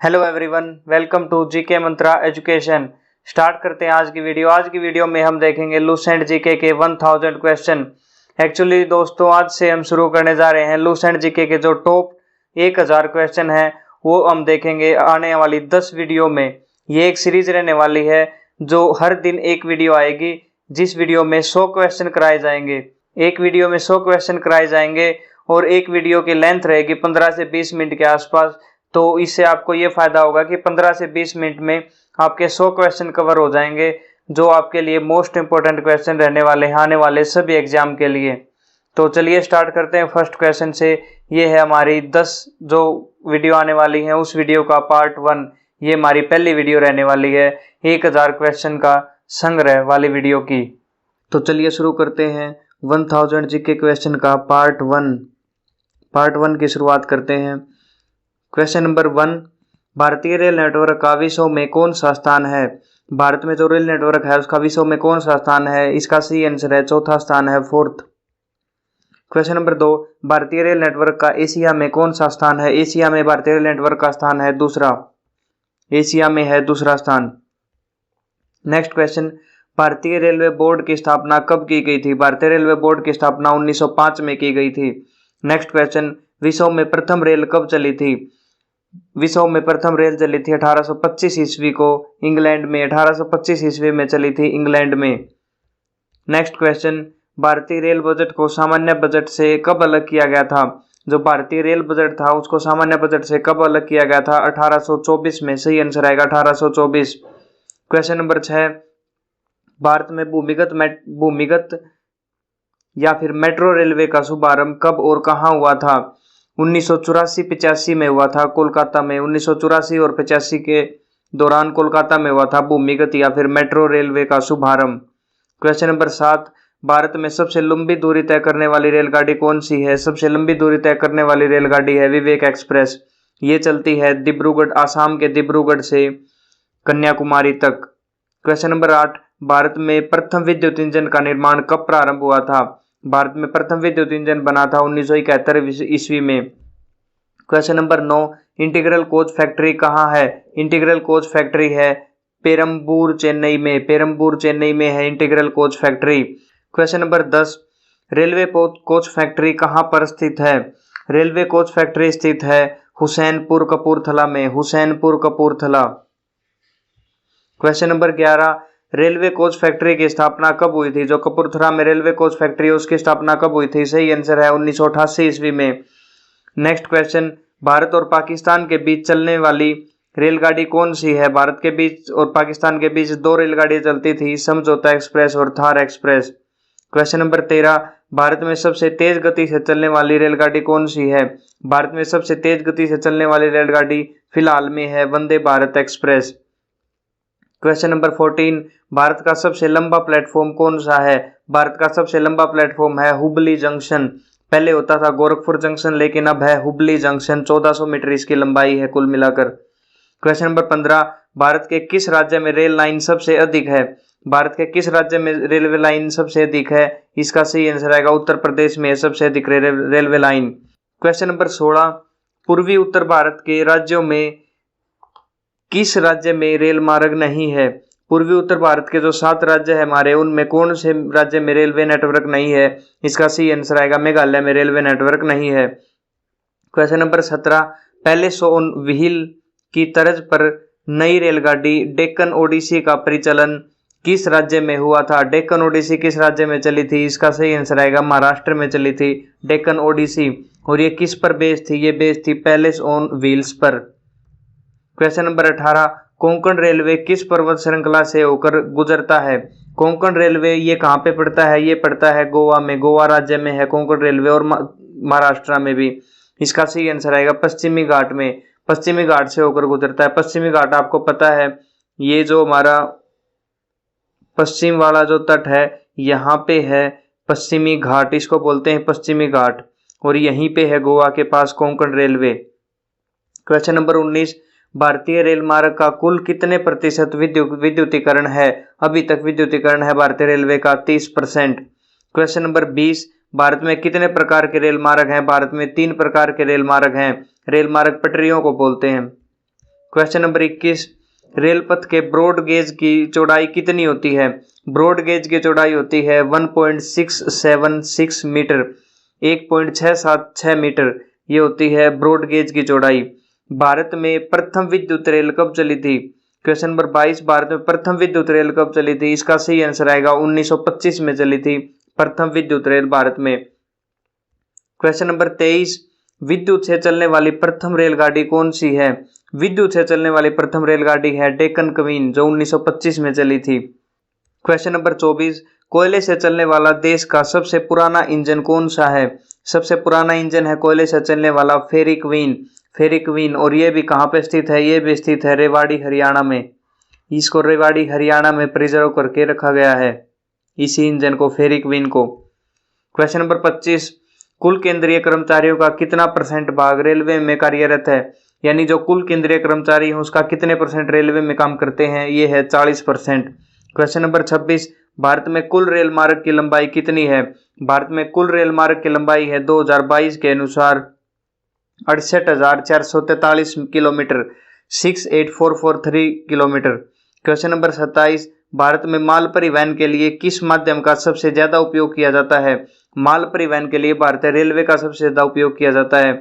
Hello everyone, welcome to GK Mantra education. Start करते हैं आज की वीडियो में हम देखेंगे लूसेंट जीके के 1000 क्वेश्चन। एक्चुअली दोस्तों, आज से हम शुरू करने जा रहे हैं लूसेंट जीके के जो टॉप 1000 क्वेश्चन हैं वो हम देखेंगे आने वाली 10 वीडियो में। ये एक सीरीज रहने वाली है जो हर दिन एक वीडियो आएगी, जिस वीडियो में 100 क्वेश्चन कराए जाएंगे। एक वीडियो में 100 क्वेश्चन कराए जाएंगे और एक वीडियो की लेंथ रहेगी 15 से 20 मिनट के आसपास। तो इससे आपको ये फायदा होगा कि 15 से 20 मिनट में आपके 100 क्वेश्चन कवर हो जाएंगे, जो आपके लिए मोस्ट इंपोर्टेंट क्वेश्चन रहने वाले हैं आने वाले सभी एग्जाम के लिए। तो चलिए स्टार्ट करते हैं फर्स्ट क्वेश्चन से। ये है हमारी 10 जो वीडियो आने वाली है उस वीडियो का पार्ट 1। ये हमारी पहली वीडियो रहने वाली है 1000 क्वेश्चन का संग्रह वाली वीडियो की। तो चलिए शुरू करते हैं 1000 जीके क्वेश्चन का पार्ट 1। पार्ट 1 की शुरुआत करते हैं। क्वेश्चन नंबर 1, भारतीय रेल नेटवर्क का विश्व में कौन सा स्थान है? भारत में जो रेल नेटवर्क है उसका विश्व में कौन सा स्थान है? इसका सी आंसर है चौथा स्थान है, 4th। क्वेश्चन नंबर 2, भारतीय रेल नेटवर्क का एशिया में कौन सा स्थान है? एशिया में भारतीय रेल नेटवर्क का स्थान है दूसरा, एशिया में है दूसरा स्थान। नेक्स्ट क्वेश्चन, भारतीय रेलवे बोर्ड की स्थापना कब की गई थी? भारतीय रेलवे बोर्ड की स्थापना 1905 में की गई थी। नेक्स्ट क्वेश्चन, विश्व में प्रथम रेल कब चली थी? विश्व में प्रथम रेल चली थी 1825 ईस्वी को इंग्लैंड में, 1825 ईस्वी में चली थी इंग्लैंड में। नेक्स्ट क्वेश्चन, भारतीय रेल बजट को सामान्य बजट से कब अलग किया गया था? जो भारतीय रेल बजट था उसको सामान्य बजट से कब अलग किया गया था? 1824 में। सही आंसर आएगा 1824। क्वेश्चन नंबर 6, भारत में भूमिगत या फिर मेट्रो रेलवे का शुभारंभ कब और कहां हुआ था? 1984-85 में हुआ था कोलकाता में। 1984 और 85 के दौरान कोलकाता में हुआ था भूमिगत या फिर मेट्रो रेलवे का शुभारंभ। क्वेश्चन नंबर 7, भारत में सबसे लंबी दूरी तय करने वाली रेलगाड़ी कौन सी है? सबसे लंबी दूरी तय करने वाली रेलगाड़ी है विवेक एक्सप्रेस। ये चलती है डिब्रूगढ़, आसाम के डिब्रूगढ़ से कन्याकुमारी तक। क्वेश्चन नंबर 8, भारत में प्रथम विद्युत इंजन का निर्माण कब प्रारंभ हुआ था? भारत में प्रथम विद्युत इंजन बना था 1971 ईस्वी में। Question number 9, integral coach factory कहाँ है? इंटीग्रल कोच फैक्ट्री है पेरम्बूर चेन्नई में। पेरम्बूर चेन्नई में है integral coach factory. Question number 10, railway coach factory कहाँ पर स्थित है? रेलवे कोच फैक्ट्री स्थित है हुसैनपुर कपूरथला में। Hussainpur Kapurthala. Question number 11, railway coach factory की स्थापना कब हुई थी? जो कपूरथला में रेलवे कोच फैक्ट्री है उसकी स्थापना कब हुई थी? सही आंसर है 1988 ईस्वी में। नेक्स्ट क्वेश्चन, भारत और पाकिस्तान के बीच चलने वाली रेलगाड़ी कौन सी है? भारत के बीच और पाकिस्तान के बीच 2 रेलगाड़ियां चलती थी, समझौता एक्सप्रेस और Thar express. Question number 13, Bharat में सबसे तेज गति से चलने वाली रेलगाड़ी कौन सी है? भारत में सबसे तेज गति से चलने वाली रेलगाड़ी फिलहाल में है Vande Bharat express. Question number 14, Bharat का सबसे लंबा प्लेटफॉर्म कौन सा है? भारत का सबसे लंबा प्लेटफॉर्म है हुबली जंक्शन। पहले होता था गोरखपुर जंक्शन, लेकिन अब है हुबली जंक्शन। 1400 मीटर इसकी लंबाई है कुल मिलाकर। क्वेश्चन नंबर 15, भारत के किस राज्य में रेल लाइन सबसे अधिक है? भारत के किस राज्य में रेलवे लाइन सबसे अधिक है? इसका सही आंसर आएगा उत्तर प्रदेश में सबसे अधिक रेलवे लाइन। क्वेश्चन नंबर 16, पूर्वी उत्तर भारत के राज्यों में किस राज्य में रेल मार्ग नहीं है? पूर्वी उत्तर भारत के जो 7 राज्य है हमारे, उनमें कौन से राज्य में रेलवे नेटवर्क नहीं है? इसका सही आंसर आएगा मेघालय में रेलवे नेटवर्क नहीं है। क्वेश्चन नंबर 17, पहले सोन व्हील की तर्ज पर नई रेलगाड़ी डेक्कन ओडिसी का परिचालन किस राज्य में हुआ था? डेक्कन ओडिसी किस राज्य में चली थी? इसका सही आंसर आएगा महाराष्ट्र में चली थी डेक्कन ओडिसी। और ये किस पर बेस्ड थी? ये बेस्ड थी पैलेस ऑन व्हील्स पर। क्वेश्चन नंबर 18, कोंकण रेलवे किस पर्वत श्रृंखला से होकर गुजरता है? कोंकण रेलवे ये कहाँ पे पड़ता है? ये पड़ता है गोवा में। गोवा राज्य में है कोंकण रेलवे और महाराष्ट्र में भी। इसका सही आंसर आएगा पश्चिमी घाट में। पश्चिमी घाट से होकर गुजरता है। पश्चिमी घाट आपको पता है, ये जो हमारा पश्चिम वाला जो तट है यहाँ पे है पश्चिमी घाट, इसको बोलते हैं पश्चिमी घाट। और यहीं पे है गोवा के पास कोंकण रेलवे। क्वेश्चन नंबर 19, भारतीय रेल मार्ग का कुल कितने प्रतिशत विद्युतीकरण है? अभी तक विद्युतीकरण है भारतीय रेलवे का 30%। क्वेश्चन नंबर 20, भारत में कितने प्रकार के रेल मार्ग हैं? भारत में 3 प्रकार के रेल मार्ग हैं। रेल मार्ग पटरियों को बोलते हैं। क्वेश्चन नंबर 21, रेल पथ के ब्रॉड गेज की चौड़ाई कितनी होती है? ब्रॉड गेज की चौड़ाई होती है 1.676 मीटर, 1.676 मीटर, ये होती है ब्रॉड गेज की चौड़ाई। भारत में प्रथम विद्युत रेल कब चली थी? क्वेश्चन नंबर 22, भारत में प्रथम विद्युत रेल कब चली थी? इसका सही आंसर आएगा 1925 में चली थी प्रथम विद्युत रेल भारत में। क्वेश्चन नंबर 23, विद्युत से चलने वाली प्रथम रेलगाड़ी कौन सी है? विद्युत से चलने वाली प्रथम रेलगाड़ी है डेक्कन क्वीन, जो 1925 में चली थी। क्वेश्चन नंबर 24, कोयले से चलने वाला देश का सबसे पुराना इंजन कौन सा है? सबसे पुराना इंजन है कोयले से चलने वाला फेरी क्वीन, फेरी क्वीन। और ये भी कहाँ पे स्थित है? ये भी स्थित है रेवाड़ी हरियाणा में। इसको रेवाड़ी हरियाणा में प्रिजर्व करके रखा गया है, इसी इंजन को, फेरी क्वीन को। क्वेश्चन नंबर 25, कुल केंद्रीय कर्मचारियों का कितना % भाग रेलवे में कार्यरत है? यानी जो कुल केंद्रीय कर्मचारी हैं उसका कितने % रेलवे में काम करते हैं? ये है 40%। क्वेश्चन नंबर 26, भारत में कुल रेल मार्ग की लंबाई कितनी है? भारत में कुल रेल मार्ग की लंबाई है 2022 के अनुसार 68,443 kilometre, 68443 kilometre. Question number 27, Bharat में माल परिवहन के लिए किस माध्यम का सबसे ज्यादा उपयोग किया जाता है? माल परिवहन के लिए भारतीय रेलवे का सबसे ज्यादा उपयोग किया जाता है।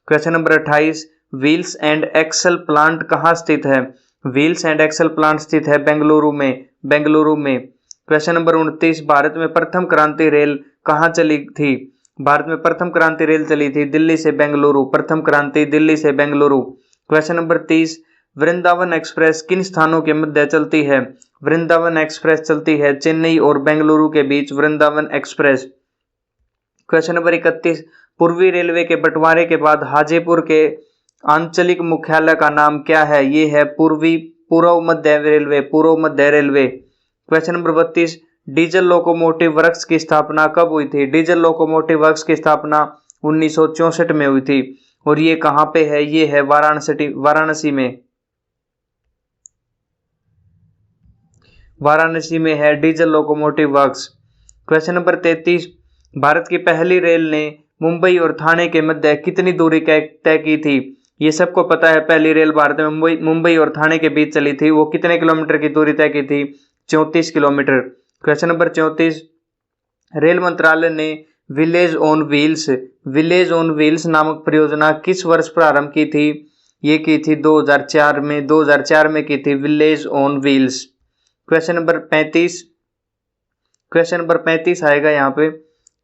Question number 28, wheels and axle plant कहाँ स्थित है? व्हील्स एंड एक्सल प्लांट स्थित है बेंगलुरु में, बेंगलुरु में। क्वेश्चन नंबर 29, भारत में प्रथम क्रांति रेल कहाँ चली थी? भारत में प्रथम क्रांति रेल चली थी दिल्ली से बेंगलुरु, प्रथम क्रांति दिल्ली से Bengaluru. Question number 30, Vrindavan express किन स्थानों के मध्य चलती है? वृंदावन एक्सप्रेस चलती है चेन्नई और बेंगलुरु के बीच, वृंदावन एक्सप्रेस। क्वेश्चन नंबर 31, पूर्वी रेलवे के बंटवारे के बाद हाजीपुर के आंचलिक मुख्यालय का नाम क्या है? ये है पूर्व मध्य रेलवे, पूर्व मध्य railway. Question number 32, diesel locomotive works की स्थापना कब हुई थी? डीजल लोकोमोटिव वर्क्स की स्थापना 1964 में हुई थी। और ये कहाँ पे है? ये है वाराणसी में, वाराणसी में है diesel locomotive works. Question number 33, Bharat की पहली रेल ने मुंबई और ठाणे के मध्य कितनी दूरी तय की थी? ये सबको पता है, पहली रेल भारत में मुंबई और ठाणे के बीच चली थी। वो कितने किलोमीटर की दूरी तय की थी? 34 किलोमीटर। क्वेश्चन नंबर 34, रेल मंत्रालय ने विलेज ऑन व्हील्स नामक परियोजना किस वर्ष प्रारंभ की थी? ये की थी 2004 में, 2004 में की थी village on wheels. Question number 35 आएगा यहाँ पे।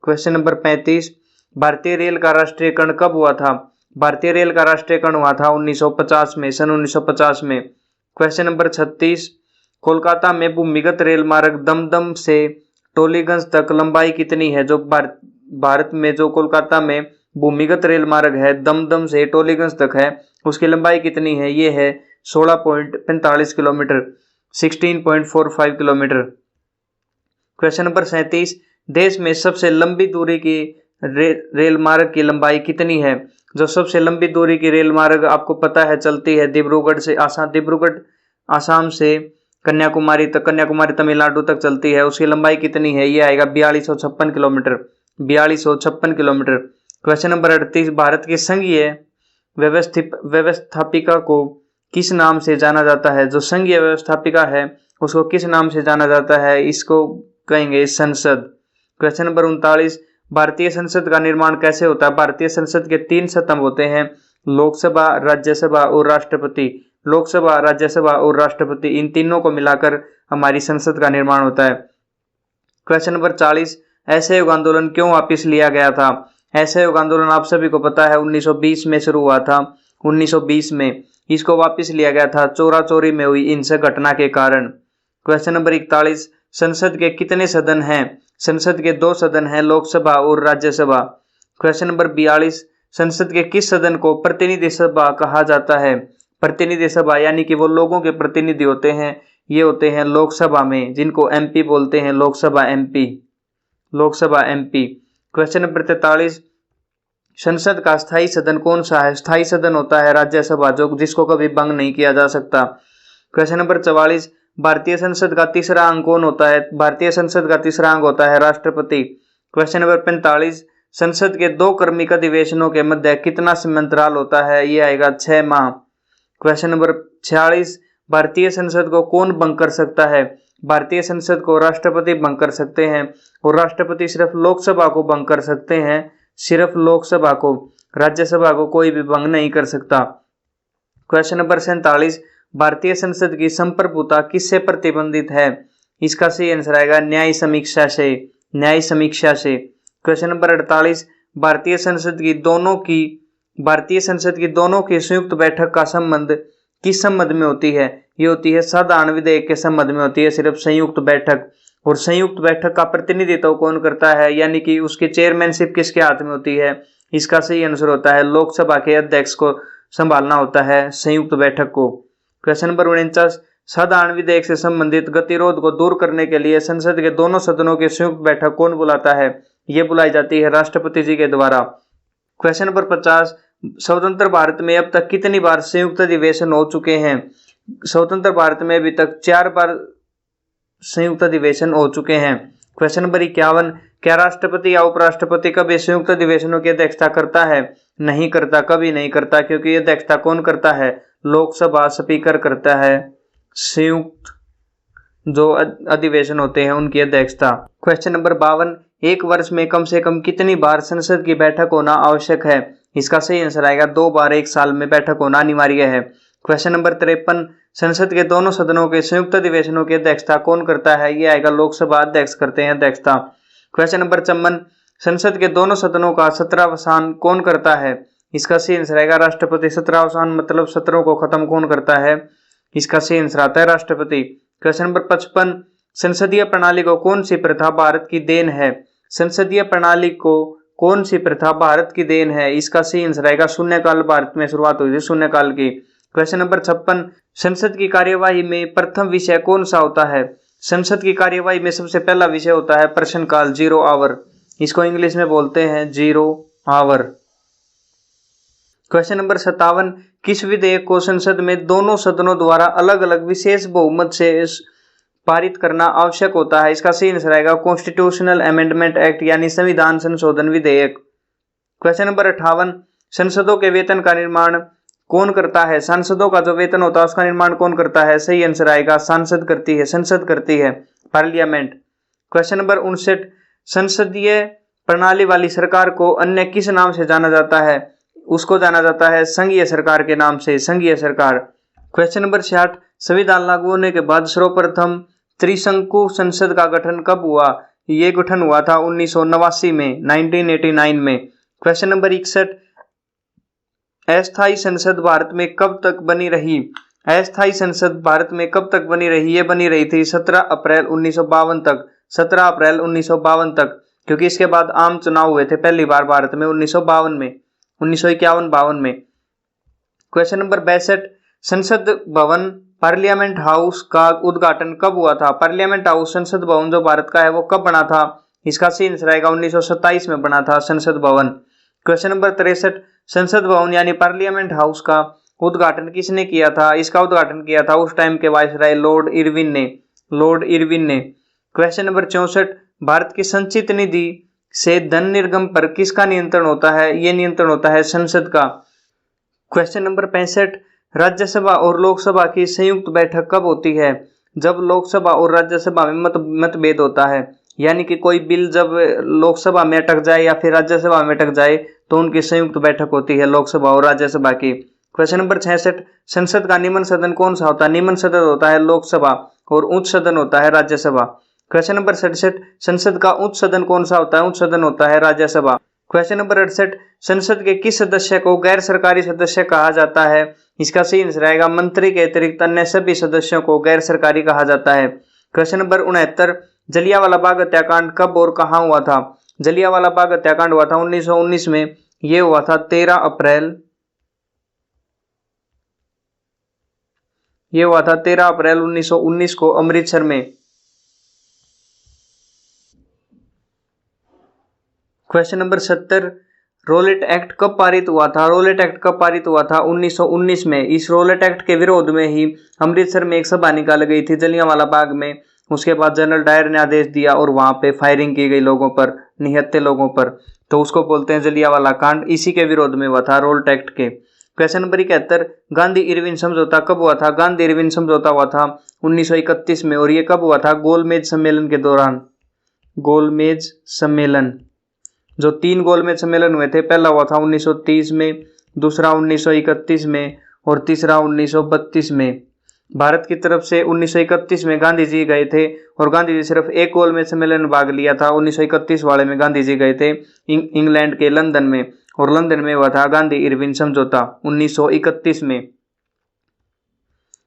क्वेश्चन नंबर 35, भारतीय रेल का राष्ट्रीयकरण कब हुआ था? भारतीय रेल का राष्ट्रीयकरण हुआ था 1950 में, सन 1950 में। क्वेश्चन नंबर 36, कोलकाता में भूमिगत रेल मार्ग दमदम से टोलीगंज तक लंबाई कितनी है? जो भारत में जो कोलकाता में भूमिगत रेल मार्ग है दमदम से टोलीगंज तक है, उसकी लंबाई कितनी है? ये है 16.45 किलोमीटर, 16.45 किलोमीटर। क्वेश्चन नंबर 37, देश में सबसे लंबी दूरी की रेल मार्ग की लंबाई कितनी है? जो सबसे लंबी दूरी की रेल मार्ग आपको पता है चलती है डिब्रूगढ़ आसाम से कन्याकुमारी तक, कन्याकुमारी तमिलनाडु तक चलती है। उसकी लंबाई कितनी है? ये आएगा 4256 kilometre, 4256 kilometre. Question number 38, Bharat की संघीय व्यवस्थापिका को किस नाम से जाना जाता है? जो संघीय व्यवस्थापिका है उसको किस नाम से जाना जाता है? इसको कहेंगे संसद। क्वेश्चन नंबर 39, भारतीय संसद का निर्माण कैसे होता है? भारतीय संसद के 3 स्तंभ होते हैं, लोकसभा, राज्यसभा और राष्ट्रपति। लोकसभा, राज्यसभा और राष्ट्रपति, इन तीनों को मिलाकर हमारी संसद का निर्माण होता है। क्वेश्चन नंबर 40, असहयोग आंदोलन क्यों वापस लिया गया था? असहयोग आंदोलन आप सभी को पता है 1920 में शुरू हुआ था, 1920 में। इसको वापस लिया गया था चोरा चोरी में हुई हिंसक घटना के कारण। क्वेश्चन नंबर 41, संसद के कितने सदन हैं? संसद के 2 सदन हैं, लोकसभा और राज्यसभा। क्वेश्चन नंबर 42, संसद के किस सदन को प्रतिनिधि सभा कहा जाता है? प्रतिनिधि सभा यानी कि वो लोगों के प्रतिनिधि होते हैं, ये होते हैं लोकसभा में, जिनको एमपी बोलते हैं, Lok Sabha MP, Lok Sabha MP. Question number 43, संसद का स्थायी सदन कौन सा है? स्थायी सदन होता है राज्यसभा, जो जिसको कभी भंग नहीं किया जा सकता। क्वेश्चन नंबर 44, भारतीय संसद का तीसरा अंग कौन होता है? भारतीय संसद का तीसरा अंग होता है राष्ट्रपति। क्वेश्चन नंबर 45, संसद के 2 क्रमिक अधिवेशनों के मध्य कितना समयांतराल होता है? ये आएगा 6 माह। क्वेश्चन नंबर 46, भारतीय संसद को कौन भंग कर सकता है? भारतीय संसद को राष्ट्रपति भंग कर सकते हैं और राष्ट्रपति सिर्फ लोकसभा को भंग कर सकते हैं, सिर्फ लोकसभा को, राज्यसभा को कोई भी भंग नहीं कर सकता। क्वेश्चन नंबर 47, भारतीय संसद की संप्रभुता किससे प्रतिबंधित है? इसका सही आंसर आएगा न्याय समीक्षा से, न्याय समीक्षा से। क्वेश्चन नंबर 48, भारतीय संसद की दोनों की संयुक्त बैठक का संबंध किस संबंध में होती है? ये होती है साधारण विधेयक के संबंध में होती है, सिर्फ संयुक्त बैठक। और संयुक्त बैठक का प्रतिनिधित्व कौन करता है, यानी कि उसकी चेयरमैनशिप किसके हाथ में होती है? इसका सही आंसर होता है लोकसभा के अध्यक्ष को संभालना होता है संयुक्त बैठक को। क्वेश्चन नंबर 49, साधारण विधेयक से संबंधित गतिरोध को दूर करने के लिए संसद के दोनों सदनों की संयुक्त बैठक कौन बुलाता है? ये बुलाई जाती है राष्ट्रपति जी के द्वारा। क्वेश्चन नंबर 50, स्वतंत्र भारत में अब तक कितनी बार संयुक्त अधिवेशन हो चुके हैं? स्वतंत्र भारत में अभी तक 4 बार संयुक्त अधिवेशन हो चुके हैं। क्वेश्चन नंबर 51, क्या राष्ट्रपति या उपराष्ट्रपति कभी संयुक्त अधिवेशनों की अध्यक्षता करता है? नहीं करता, कभी नहीं करता, क्योंकि ये अध्यक्षता कौन करता है? लोकसभा स्पीकर करता है संयुक्त जो अधिवेशन होते हैं उनकी अध्यक्षता। क्वेश्चन नंबर 52, एक वर्ष में कम से कम कितनी बार संसद की बैठक होना आवश्यक है? इसका सही आंसर आएगा 2 बार एक साल में बैठक होना अनिवार्य है। क्वेश्चन नंबर 53, संसद के दोनों सदनों के संयुक्त अधिवेशनों की अध्यक्षता कौन करता है? ये आएगा लोकसभा अध्यक्ष करते हैं अध्यक्षता। क्वेश्चन नंबर 54, संसद के दोनों सदनों का सत्रावसान कौन करता है? इसका सही आंसर आएगा राष्ट्रपति। सत्रावसान मतलब सत्रों को खत्म कौन करता है? इसका सही आंसर आता है राष्ट्रपति। क्वेश्चन नंबर 55, संसदीय प्रणाली को कौन सी प्रथा भारत की देन है? संसदीय प्रणाली को कौन सी प्रथा भारत की देन है? इसका सही आंसर आएगा शून्यकाल, भारत में शुरुआत हुई थी शून्यकाल की। क्वेश्चन नंबर 56, संसद की कार्यवाही में प्रथम विषय कौन सा होता है? संसद की कार्यवाही में सबसे पहला विषय होता है प्रश्नकाल, 0 आवर। इसको इंग्लिश में बोलते हैं 0 आवर। क्वेश्चन नंबर 57, किस विधेयक को संसद में दोनों सदनों द्वारा अलग अलग विशेष बहुमत से पारित करना आवश्यक होता है? इसका सही आंसर आएगा कॉन्स्टिट्यूशनल अमेंडमेंट एक्ट, यानी संविधान संशोधन विधेयक। क्वेश्चन नंबर 58, संसदों के वेतन का निर्माण कौन करता है? सांसदों का जो वेतन होता है उसका निर्माण कौन करता है? सही आंसर आएगा सांसद करती है, संसद करती है, पार्लियामेंट। क्वेश्चन नंबर 59, संसदीय प्रणाली वाली सरकार को अन्य किस नाम से जाना जाता है? उसको जाना जाता है संघीय सरकार के नाम से, संघीय सरकार। क्वेश्चन नंबर 66, संविधान लागू होने के बाद सर्वप्रथम त्रिशंकु संसद का गठन कब हुआ? ये गठन हुआ था 1989 में, 1989 में। क्वेश्चन नंबर 61, अस्थायी संसद भारत में कब तक बनी रही? अस्थायी संसद भारत में कब तक बनी रही? ये बनी रही थी 17 अप्रैल 1952 तक, 17 अप्रैल 1952 तक, क्योंकि इसके बाद आम चुनाव हुए थे पहली बार भारत में 1951 में, 1951-52 में। क्वेश्चन नंबर 62, संसद भवन पार्लियामेंट हाउस का उद्घाटन कब हुआ था? पार्लियामेंट हाउस संसद भवन जो भारत का है वो कब बना था? इसका सही आंसर आएगा 1927 में बना था संसद भवन। क्वेश्चन नंबर 63, संसद भवन यानी पार्लियामेंट हाउस का उद्घाटन किसने किया था? इसका उद्घाटन किया था उस टाइम के वायसराय लॉर्ड इरविन ने, लॉर्ड इरविन ने। क्वेश्चन नंबर 64, भारत की संचित निधि से धन निर्गम पर किसका नियंत्रण होता है? ये नियंत्रण होता है संसद का। क्वेश्चन नंबर 65, राज्यसभा और लोकसभा की संयुक्त बैठक कब होती है? जब लोकसभा और राज्यसभा में मतभेद होता है, यानी कि कोई बिल जब लोकसभा में अटक जाए या फिर राज्यसभा में अटक जाए तो उनकी संयुक्त बैठक होती है लोकसभा और राज्यसभा की। क्वेश्चन नंबर 66, संसद का निम्न सदन कौन सा होता है? निम्न सदन होता है लोकसभा और उच्च सदन होता है राज्यसभा। क्वेश्चन नंबर 67, संसद का उच्च सदन कौन सा होता है? उच्च सदन होता है राज्यसभा। क्वेश्चन नंबर 68, संसद के किस सदस्य को गैर सरकारी सदस्य कहा जाता है? इसका सही आंसर आएगा मंत्री के अतिरिक्त अन्य सभी सदस्यों को गैर सरकारी कहा जाता है। क्वेश्चन नंबर 69, जलियांवाला बाग हत्याकांड कब और कहां हुआ था? जलियांवाला बाग हत्याकांड हुआ था 1919 में, यह हुआ था 13 अप्रैल, यह हुआ था 13 अप्रैल 1919 को अमृतसर में। क्वेश्चन नंबर 70, रोलेट एक्ट कब पारित हुआ था? रोलेट एक्ट कब पारित हुआ था? 1919 में। इस रोलेट एक्ट के विरोध में ही अमृतसर में एक सभा निकाली गई थी जलियांवाला बाग में। उसके बाद जनरल डायर ने आदेश दिया और वहां पे फायरिंग की गई लोगों पर, निहत्थे लोगों पर, तो उसको बोलते हैं जलियांवाला कांड। इसी के विरोध में हुआ था रोलेट एक्ट के। क्वेश्चन नंबर 71, गांधी इरविन समझौता कब हुआ था? गांधी इरविन समझौता हुआ था 1931 में, और ये कब हुआ था? गोलमेज सम्मेलन के दौरान। गोलमेज सम्मेलन, जो 3 गोलमेज सम्मेलन हुए थे, पहला हुआ था 1930 में, दूसरा 1931 में और तीसरा 1932 में। भारत की तरफ से 1931 में गांधी जी गए थे और गांधी जी सिर्फ एक गोलमेज सम्मेलन में भाग लिया था। 1931 वाले में गांधी जी गए थे इंग्लैंड के लंदन में, और लंदन में हुआ था गांधी इरविन समझौता 1931 में।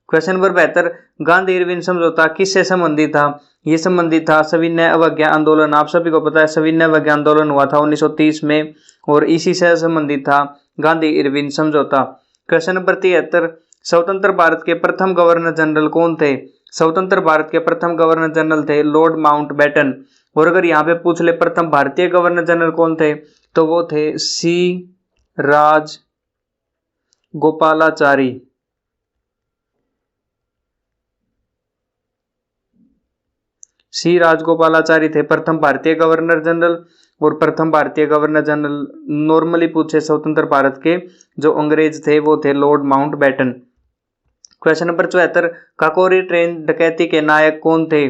क्वेश्चन नंबर 72, गांधी इरविन समझौता किससे संबंधित था? ये संबंधित था सविनय अवज्ञा आंदोलन। आप सभी को पता है सविनय अवज्ञा आंदोलन हुआ था 1930 में, और इसी से संबंधित था गांधी इरविन समझौता। क्वेश्चन नंबर 73, स्वतंत्र भारत के प्रथम गवर्नर जनरल कौन थे? स्वतंत्र भारत के प्रथम गवर्नर जनरल थे लॉर्ड माउंटबेटन। और अगर यहाँ पे पूछ ले प्रथम भारतीय गवर्नर जनरल कौन थे, तो वो थे सी राजगोपालाचारी। सी राजगोपालाचारी थे प्रथम भारतीय गवर्नर जनरल। और प्रथम भारतीय गवर्नर जनरल नॉर्मली पूछे स्वतंत्र भारत के जो अंग्रेज थे वो थे Lord Mountbatten. Question number 74, Kakori train डकैती के नायक कौन थे?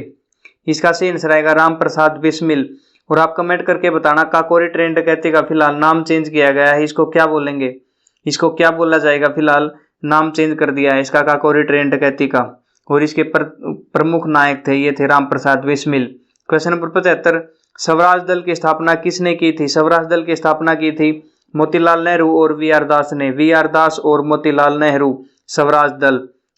इसका सही आंसर आएगा राम प्रसाद बिस्मिल। और आप कमेंट करके बताना काकोरी ट्रेन डकैती का फिलहाल नाम चेंज किया गया है, इसको क्या बोलेंगे, इसको क्या बोला जाएगा? फिलहाल नाम चेंज कर दिया है इसका काकोरी ट्रेन डकैती का, और इसके प्रमुख नायक थे ये थे राम प्रसाद बिस्मिल। क्वेश्चन नंबर 75, स्वराज दल की स्थापना किसने की थी? स्वराज दल की स्थापना की थी मोतीलाल नेहरू और वी आर दास ने। वी आर दास और मोतीलाल नेहरू, स्वराज दल।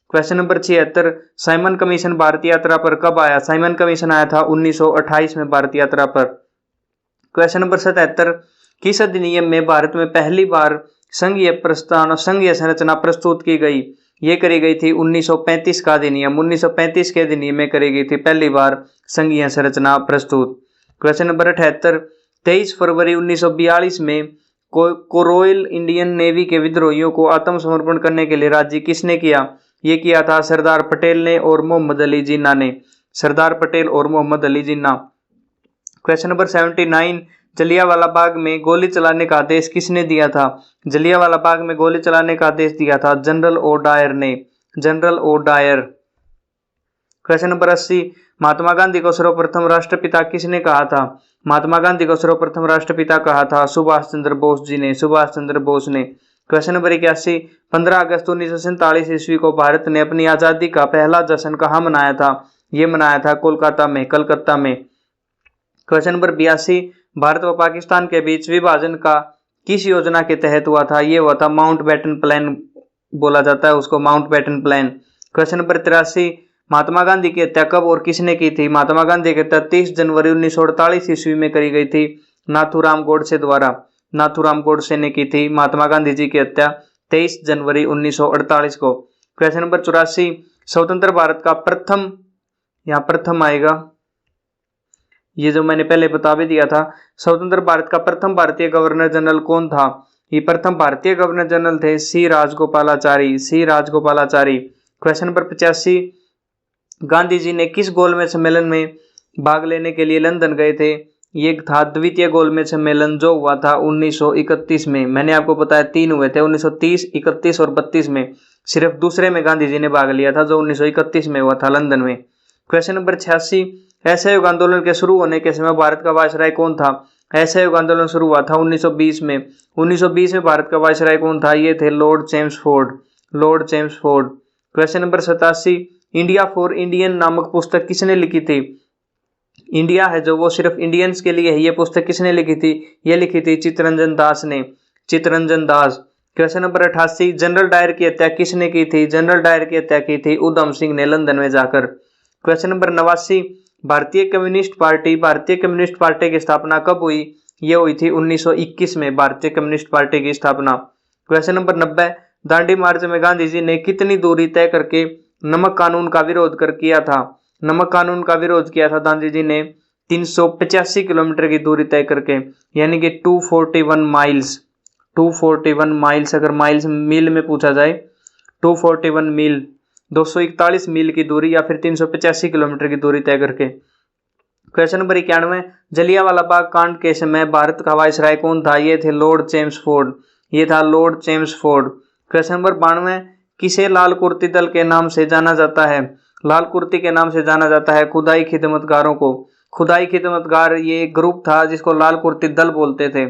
Question number 76, Simon commission Bharat यात्रा पर कब आया? साइमन कमीशन आया था 1928 में भारत यात्रा पर। क्वेश्चन नंबर 77, किस अधिनियम में भारत में पहली बार संघीय संरचना प्रस्तुत की गई? ये करी गई थी 1935 का अधिनियम। 1935 के अधिनियम में करी गई थी पहली बार संघीय संरचना प्रस्तुत। क्वेश्चन नंबर 78, 23 फरवरी 1942 में रॉयल इंडियन नेवी के विद्रोहियों को आत्मसमर्पण करने के लिए राजी किसने किया? ये किया था सरदार पटेल ने और मोहम्मद अली जिन्ना ने। सरदार पटेल और मोहम्मद अली जिन्ना। क्वेश्चन नंबर 79, जलियांवाला बाग में गोली चलाने का आदेश किसने दिया था? जलियांवाला बाग में गोली चलाने का आदेश दिया था जनरल ओ डायर ने। General O Dyer. Question number 80, Mahatma Gandhi को सर्वप्रथम राष्ट्रपिता किसने कहा था? महात्मा गांधी को सर्वप्रथम राष्ट्रपिता कहा था सुभाष चंद्र बोस जी ने। सुभाष चंद्र बोस ने। क्वेश्चन नंबर 81, 15 अगस्त 1947 ईस्वी को भारत ने अपनी आजादी का पहला जश्न कहाँ मनाया था? ये मनाया था कोलकाता में, कलकत्ता में। क्वेश्चन नंबर 82, भारत व पाकिस्तान के बीच विभाजन का किस योजना के तहत हुआ था? ये हुआ था माउंटबेटन प्लान, बोला जाता है उसको Mountbatten plan. Question number 83, Mahatma Gandhi की हत्या कब और किसने की थी? महात्मा गांधी की हत्या 30 जनवरी 1948 ईस्वी में करी गई थी नाथूराम गोडसे द्वारा। नाथूराम गोडसे ने की थी महात्मा गांधी जी की हत्या 23 जनवरी 1948 को। क्वेश्चन नंबर 84, स्वतंत्र भारत का प्रथम, यहाँ प्रथम आएगा, ये जो मैंने पहले बता भी दिया था, स्वतंत्र भारत का प्रथम भारतीय गवर्नर जनरल कौन था? ये प्रथम भारतीय गवर्नर जनरल थे सी राजगोपालाचारी। सी राजगोपालाचारी। क्वेश्चन नंबर 85, गांधी जी ने किस गोलमेज सम्मेलन में भाग लेने के लिए लंदन गए थे? ये था द्वितीय गोलमेज सम्मेलन जो हुआ था 1931 में। मैंने आपको बताया 3 हुए थे, 1930, 31 और 32 में। सिर्फ दूसरे में गांधी जी ने भाग लिया था जो 1931 में हुआ था लंदन में। क्वेश्चन नंबर 86, असहयोग आंदोलन के शुरू होने के समय भारत का वायसराय कौन था? असहयोग आंदोलन शुरू हुआ था 1920 में। 1920 में भारत का वायसराय कौन था? ये थे Lord Chelmsford. Lord Chelmsford. Question number 87, India for Indian नामक पुस्तक किसने लिखी थी? इंडिया है जो वो सिर्फ इंडियंस के लिए है, ये पुस्तक किसने लिखी थी? ये लिखी थी चित्तरंजन दास ने। Chittaranjan Das. Question number 88, general Dyer की हत्या किसने की थी? जनरल डायर की हत्या की थी उधम सिंह ने लंदन में जाकर। क्वेश्चन नंबर 89, भारतीय कम्युनिस्ट पार्टी की स्थापना कब हुई? ये हुई थी 1921 में भारतीय कम्युनिस्ट पार्टी की स्थापना। क्वेश्चन नंबर 90, दांडी मार्च में गांधी जी ने कितनी दूरी तय करके नमक कानून का विरोध कर किया था? नमक कानून का विरोध किया था गांधी जी ने 385 किलोमीटर की दूरी तय करके, यानी कि 241 माइल्स। 241 माइल्स, अगर माइल्स मील में पूछा जाए 241 मील, 241 मील की दूरी या फिर 385 किलोमीटर की दूरी तय करके। क्वेश्चन नंबर 91, जलियांवाला बाग कांड के समय भारत का वायसराय कौन था? ये थे लॉर्ड चेम्सफोर्ड। ये था लॉर्ड चेम्सफोर्ड। क्वेश्चन नंबर 92, किसे लाल कुर्ती दल के नाम से जाना जाता है? लाल कुर्ती के नाम से जाना जाता है खुदाई खिदमतगारों को। खुदाई खिदमतगार ये एक ग्रुप था जिसको लाल कुर्ती दल बोलते थे,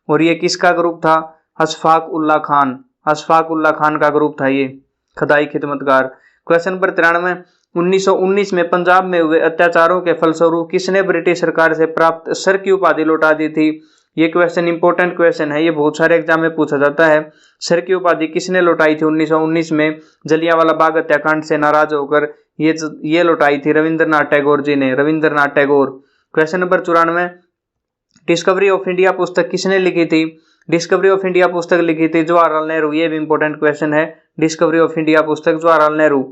और ये किसका ग्रुप था? अशफाक उल्लाह खान। अशफाक उल्लाह खान का ग्रुप था ये खुदाई खिदमतगार। क्वेश्चन नंबर 93, 1919 में पंजाब में हुए अत्याचारों के फलस्वरूप किसने ब्रिटिश सरकार से प्राप्त सर की उपाधि लौटा दी थी? ये क्वेश्चन इंपॉर्टेंट क्वेश्चन है, ये बहुत सारे एग्जाम में पूछा जाता है। सर की उपाधि किसने लौटाई थी 1919 में? जलियांवाला बाग हत्याकांड से नाराज होकर ये लौटाई थी रविंद्रनाथ टैगोर जी ने, Rabindranath Tagore. Question number 94, discovery of India पुस्तक किसने लिखी थी? डिस्कवरी ऑफ इंडिया पुस्तक लिखी थी जवाहरलाल नेहरू। ये भी इंपॉर्टेंट क्वेश्चन है, डिस्कवरी ऑफ इंडिया पुस्तक Jawaharlal Nehru.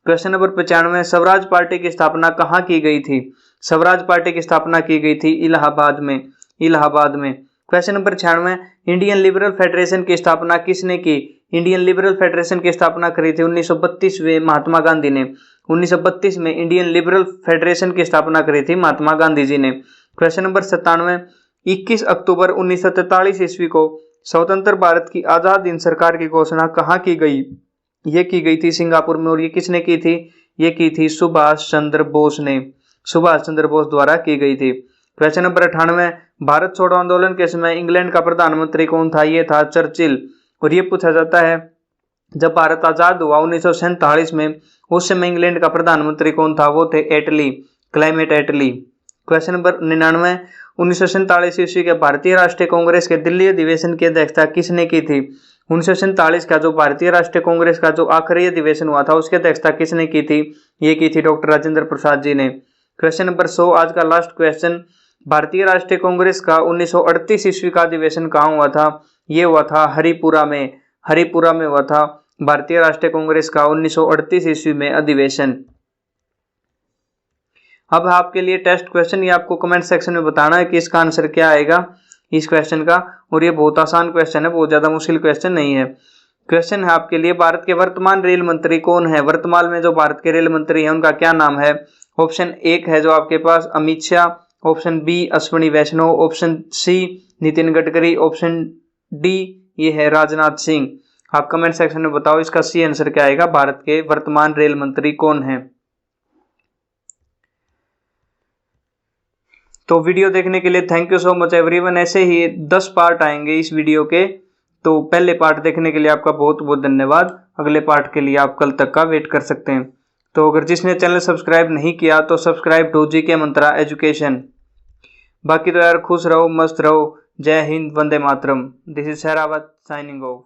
Question number 95, Swaraj party की स्थापना कहाँ की गई थी? स्वराज पार्टी की स्थापना की गई थी इलाहाबाद में, इलाहाबाद में। Question number 96, Indian liberal federation की स्थापना किसने की? इंडियन लिबरल फेडरेशन की स्थापना करी थी 1932 में महात्मा गांधी ने। 1932 में इंडियन लिबरल फेडरेशन की स्थापना करी थी महात्मा गांधी जी ने। क्वेश्चन नंबर 97, 21 अक्टूबर 1943 ईस्वी को स्वतंत्र भारत की आजाद हिंद सरकार की घोषणा कहाँ की गई? ये की गई थी सिंगापुर में, और ये किसने की थी? ये की थी सुभाष चंद्र बोस ने, सुभाष चंद्र बोस द्वारा की गई थी। क्वेश्चन नंबर 98, भारत छोड़ो आंदोलन के समय इंग्लैंड का प्रधानमंत्री कौन था? ये था चर्चिल। और ये पूछा जाता है जब भारत आजाद हुआ 1947 में, उस समय इंग्लैंड का प्रधानमंत्री कौन था? वो थे एटली, क्लाइमेट एटली। क्वेश्चन नंबर 99, 1947 ईस्वी के भारतीय राष्ट्रीय कांग्रेस के दिल्ली अधिवेशन की अध्यक्षता किसने की थी? 1947 का जो भारतीय राष्ट्रीय कांग्रेस का जो आखिरी अधिवेशन हुआ था उसकी अध्यक्षता किसने की थी? ये की थी डॉक्टर राजेंद्र प्रसाद जी ने। क्वेश्चन नंबर 100, आज का लास्ट क्वेश्चन, भारतीय राष्ट्रीय कांग्रेस का 1938 ईस्वी का अधिवेशन कहाँ हुआ था? ये हुआ था हरिपुरा में, हरिपुरा में हुआ था भारतीय राष्ट्रीय कांग्रेस का 1938 ईस्वी में अधिवेशन। अब आपके लिए टेस्ट क्वेश्चन, ये आपको कमेंट सेक्शन में बताना है कि इसका आंसर क्या आएगा इस क्वेश्चन का, और ये बहुत आसान क्वेश्चन है, बहुत ज्यादा मुश्किल क्वेश्चन नहीं है। क्वेश्चन है आपके लिए, भारत के वर्तमान रेल मंत्री कौन है? वर्तमान में जो भारत के रेल मंत्री हैं उनका क्या नाम है? ऑप्शन 1 है जो आपके पास Amit Shah, option B Ashwini Vaishnaw, option C Nitin Gadkari, option D ये है राजनाथ सिंह। आप कमेंट सेक्शन में बताओ इसका सी आंसर क्या आएगा, भारत के वर्तमान रेल मंत्री कौन है? तो वीडियो देखने के लिए thank you so much everyone. ऐसे ही 10 पार्ट आएंगे इस वीडियो के, तो पहले पार्ट देखने के लिए आपका बहुत बहुत धन्यवाद। अगले पार्ट के लिए आप कल तक का वेट कर सकते हैं। तो अगर जिसने चैनल सब्सक्राइब नहीं किया तो subscribe to GK Mantra education. बाकी तो यार खुश रहो, मस्त रहो। जय हिंद, वंदे मातरम। This is Sehrawat signing of.